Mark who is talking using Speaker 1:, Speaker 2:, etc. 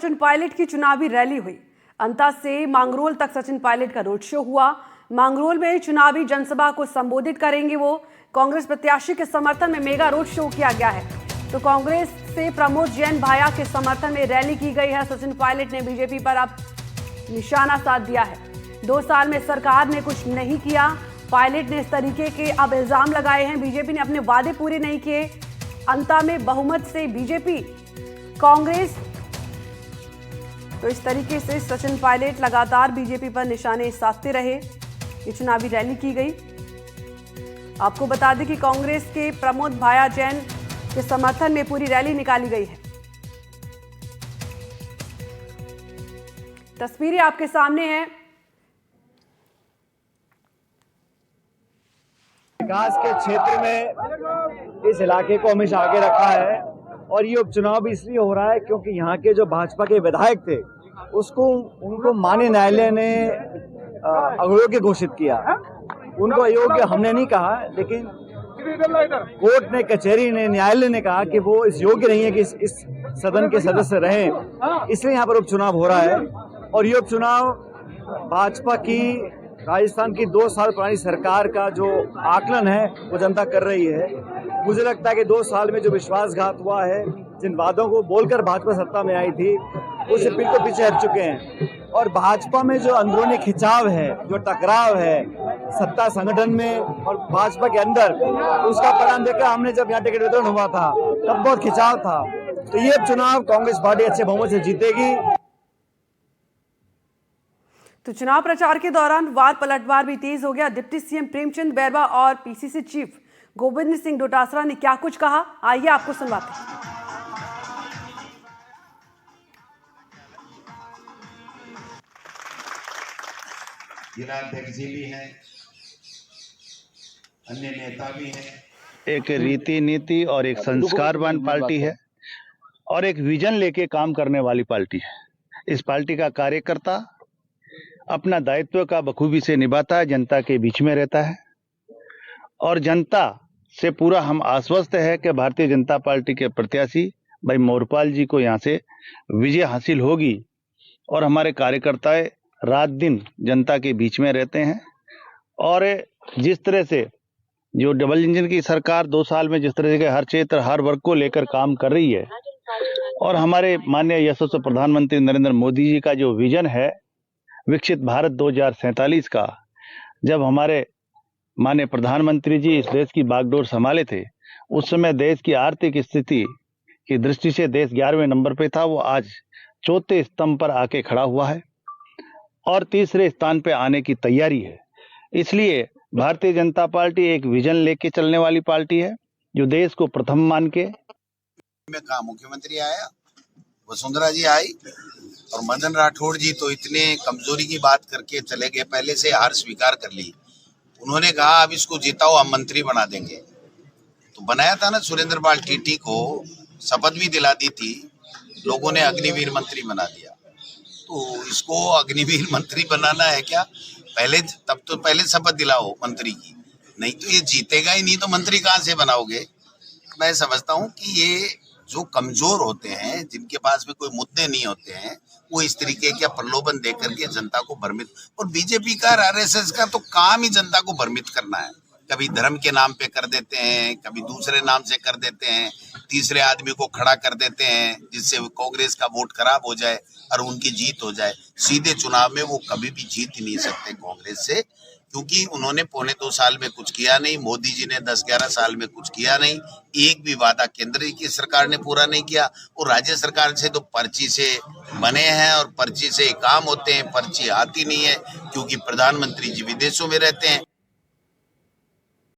Speaker 1: सचिन पायलट की चुनावी रैली हुई। अंता से मांगरोल तक सचिन पायलट का रोड शो हुआ। मांगरोल में चुनावी जनसभा को संबोधित करेंगे वो। कांग्रेस प्रत्याशी के समर्थन में मेगा रोड शो किया गया है। तो कांग्रेस से प्रमोद जैन भाया के समर्थन में रैली की गई है। सचिन पायलट ने बीजेपी पर अब निशाना साध दिया है। 2 साल में सरकार ने कुछ नहीं किया। पायलट ने इस तरीके के अब इल्जाम लगाए हैं। बीजेपी ने अपने वादे पूरे नहीं किए। अंता में बहुमत से बीजेपी कांग्रेस, तो इस तरीके से सचिन पायलट लगातार बीजेपी पर निशाने साधते रहे। ये चुनावी रैली की गई। आपको बता दें कि कांग्रेस के प्रमोद भाया जैन के समर्थन में पूरी रैली निकाली गई है। तस्वीरें आपके सामने हैं।
Speaker 2: विकास के क्षेत्र में इस इलाके को हमेशा आगे रखा है और ये उपचुनाव भी इसलिए हो रहा है क्योंकि यहाँ के जो भाजपा के विधायक थे उनको माननीय न्यायालय ने अयोग्य घोषित किया। उनको अयोग्य हमने नहीं कहा, लेकिन कोर्ट ने, कचहरी ने, न्यायालय ने कहा कि वो इस योग्य नहीं है कि इस सदन के सदस्य रहें। इसलिए यहाँ पर उपचुनाव हो रहा है और ये उपचुनाव भाजपा की राजस्थान की 2 साल पुरानी सरकार का जो आकलन है वो जनता कर रही है। मुझे लगता है कि 2 साल में जो विश्वासघात हुआ है, जिन वादों को बोलकर भाजपा सत्ता में आई थी, उससे बिल्कुल पीछे हट चुके हैं। और भाजपा में जो अंदरूनी खिंचाव है, जो टकराव है सत्ता संगठन में और भाजपा के अंदर, उसका परिणाम देखा हमने जब यहाँ टिकट वितरण हुआ था तब बहुत खिंचाव था। तो ये चुनाव कांग्रेस पार्टी अच्छे बहुमत से जीतेगी।
Speaker 1: तो चुनाव प्रचार के दौरान वार पलटवार भी तेज हो गया। डिप्टी सीएम प्रेमचंद बैरवा और पीसीसी चीफ गोविंद सिंह डोटासरा ने क्या कुछ कहा, आइए आपको सुनवाते हैं।
Speaker 3: जिलाध्यक्ष जी भी हैं, अन्य नेता भी हैं।
Speaker 4: एक रीति नीति और एक संस्कारवान पार्टी है और एक विजन लेके काम करने वाली पार्टी है। इस पार्टी का कार्यकर्ता अपना दायित्व का बखूबी से निभाता है, जनता के बीच में रहता है और जनता से पूरा हम आश्वस्त है कि भारतीय जनता पार्टी के प्रत्याशी भाई मोरपाल जी को यहाँ से विजय हासिल होगी। और हमारे कार्यकर्ता रात दिन जनता के बीच में रहते हैं और जिस तरह से जो डबल इंजन की सरकार 2 साल में जिस तरह से हर क्षेत्र, हर वर्ग को लेकर काम कर रही है और हमारे माननीय यशस्वी प्रधानमंत्री नरेंद्र मोदी जी का जो विजन है विकसित भारत 2047 का, जब हमारे माननीय प्रधानमंत्री जी इस देश की बागडोर संभाले थे, उस समय देश की आर्थिक स्थिति की दृष्टि से देश 11वें नंबर पे था। वो आज 4थे स्तंभ पर आके खड़ा हुआ है और 3रे स्थान पे आने की तैयारी है। इसलिए भारतीय जनता पार्टी एक विजन लेके चलने वाली पार्टी है जो देश को प्रथम मान के।
Speaker 3: में कहा मुख्यमंत्री आया, वसुंधरा जी आई और मदन राठौड़ जी तो इतने कमजोरी की बात करके चले गए, पहले से हार स्वीकार कर ली। उन्होंने कहा अब इसको जिताओ, हम मंत्री बना देंगे। तो बनाया था ना, सुरेंद्र पाल टीटी को शपथ भी दिला दी थी, लोगों ने अग्निवीर मंत्री बना दिया। तो इसको अग्निवीर मंत्री बनाना है क्या? पहले शपथ दिलाओ मंत्री की, नहीं तो ये जीतेगा ही नहीं, तो मंत्री कहाँ से बनाओगे? मैं समझता हूँ कि ये जो कमजोर होते हैं, जिनके पास में कोई मुद्दे नहीं होते हैं, वो इस तरीके के प्रलोभन दे करके जनता को भ्रमित, और बीजेपी का, आरएसएस का तो काम ही जनता को भ्रमित करना है। कभी धर्म के नाम पे कर देते हैं, कभी दूसरे नाम से कर देते हैं, तीसरे आदमी को खड़ा कर देते हैं जिससे कांग्रेस का वोट खराब हो जाए और उनकी जीत हो जाए। सीधे चुनाव में वो कभी भी जीत ही नहीं सकते कांग्रेस से, क्योंकि उन्होंने 2.25 साल में कुछ किया नहीं। मोदी जी ने 10-11 साल में कुछ किया नहीं। एक भी वादा केंद्र की सरकार ने पूरा नहीं किया और राज्य सरकार से तो पर्ची से बने हैं और पर्ची से काम होते हैं, पर्ची आती नहीं है क्योंकि प्रधानमंत्री जी विदेशों में रहते हैं।